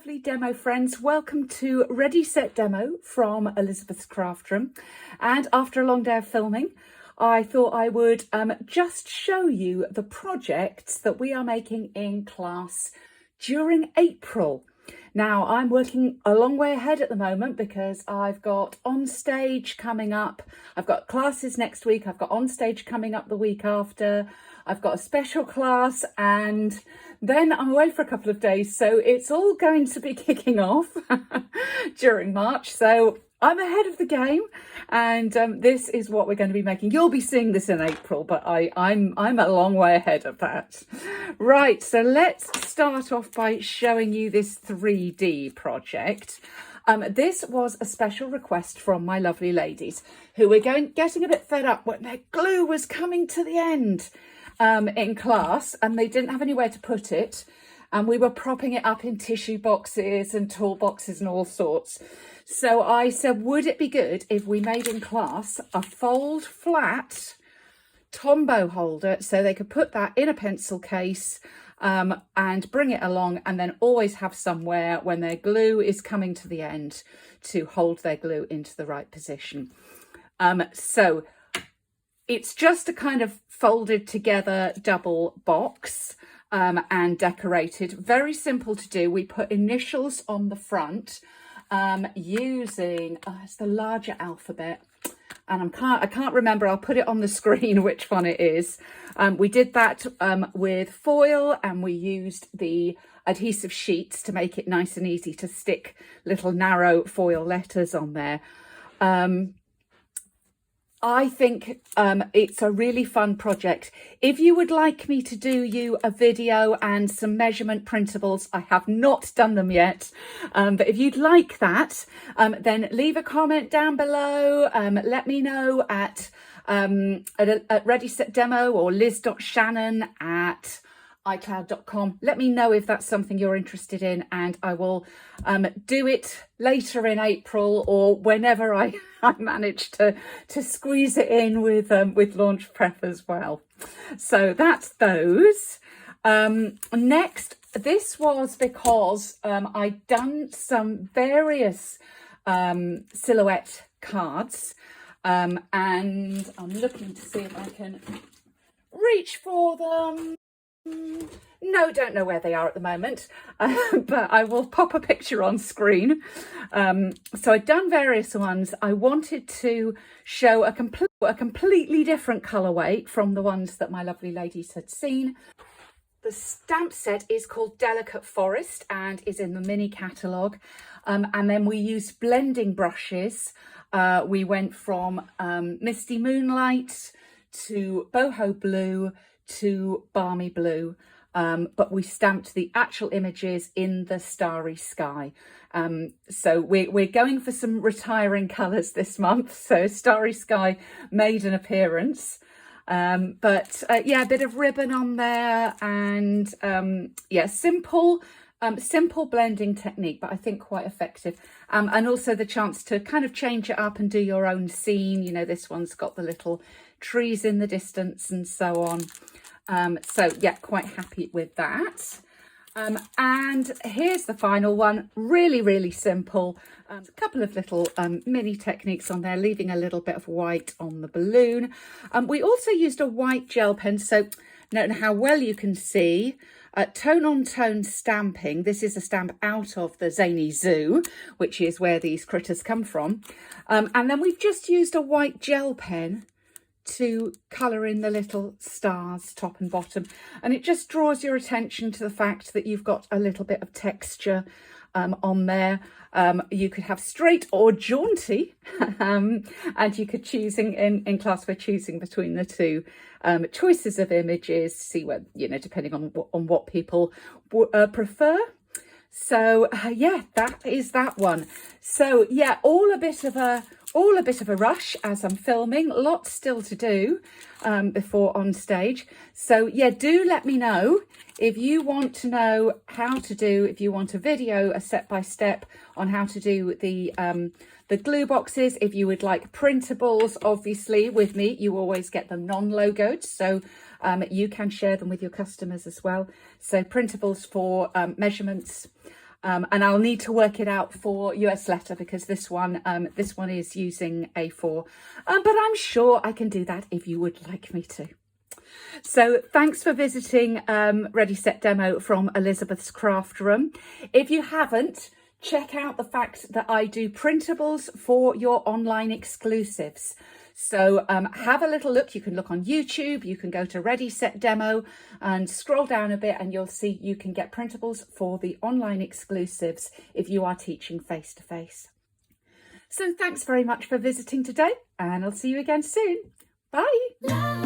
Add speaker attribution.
Speaker 1: lovely demo friends, welcome to Ready Set Demo from Elizabeth's Craft Room. And after a long day of filming, I thought I would just show you the projects that we are making in class during April. Now, I'm working a long way ahead at the moment because I've got on stage coming up. I've got classes next week. I've got on stage coming up the week after. I've got a special class and then I'm away for a couple of days. So it's all going to be kicking off during March. So I'm ahead of the game and this is what we're going to be making. You'll be seeing this in April, but I'm a long way ahead of that. Right, so let's start off by showing you this 3D project. This was a special request from my lovely ladies who were getting a bit fed up when their glue was coming to the end in class and they didn't have anywhere to put it. And we were propping it up in tissue boxes and toolboxes and all sorts. So I said, would it be good if we made in class a fold flat Tombow holder so they could put that in a pencil case and bring it along and then always have somewhere when their glue is coming to the end to hold their glue into the right position. So it's just a kind of folded together double box and decorated. Very simple to do. We put initials on the front using it's the larger alphabet and I can't remember. I'll put it on the screen which one it is. We did that with foil and we used the adhesive sheets to make it nice and easy to stick little narrow foil letters on there. I think it's a really fun project. If you would like me to do you a video and some measurement printables, I have not done them yet. But if you'd like that, then leave a comment down below. Let me know at Ready Set Demo or liz.shannon@icloud.com. Let me know if that's something you're interested in and I will do it later in April or whenever I manage to squeeze it in with launch prep as well. So that's those. Next, this was because I'd done some various silhouette cards and I'm looking to see if I can reach for them. No, don't know where they are at the moment, but I will pop a picture on screen. So I'd done various ones. I wanted to show a completely different colourway from the ones that my lovely ladies had seen. The stamp set is called Delicate Forest and is in the mini catalogue. And then we used blending brushes. We went from Misty Moonlight to Boho Blue to Balmy Blue, but we stamped the actual images in the starry sky. So we're going for some retiring colours this month, so starry sky made an appearance. But yeah, a bit of ribbon on there and yeah, simple blending technique, but I think quite effective. And also the chance to kind of change it up and do your own scene. You know, this one's got the little trees in the distance and so on. So yeah, quite happy with that. And here's the final one, really simple. A couple of little mini techniques on there, leaving a little bit of white on the balloon. We also used a white gel pen, so I don't know how well you can see. Tone on tone stamping. This is a stamp out of the Zany Zoo, which is where these critters come from. And then we've just used a white gel pen to colour in the little stars top and bottom, and it just draws your attention to the fact that you've got a little bit of texture on there. You could have straight or jaunty and you could choose in class we're choosing between the two choices of images, see what, you know, depending on what people prefer. So yeah, that is that one. So yeah, all a bit of a rush as I'm filming, lots still to do before on stage. So yeah, do let me know if you want to know how to do, if you want a video, a step-by-step on how to do the glue boxes. If you would like printables, obviously with me, you always get them non-logoed, so you can share them with your customers as well. So printables for measurements. And I'll need to work it out for US letter because this one is using A4. But I'm sure I can do that if you would like me to. So thanks for visiting Ready Set Demo from Elizabeth's Craft Room. If you haven't, check out the fact that I do printables for your online exclusives. So have a little look. You can look on YouTube, you can go to Ready Set Demo and scroll down a bit and you'll see you can get printables for the online exclusives if you are teaching face to face. So thanks very much for visiting today and I'll see you again soon. Bye.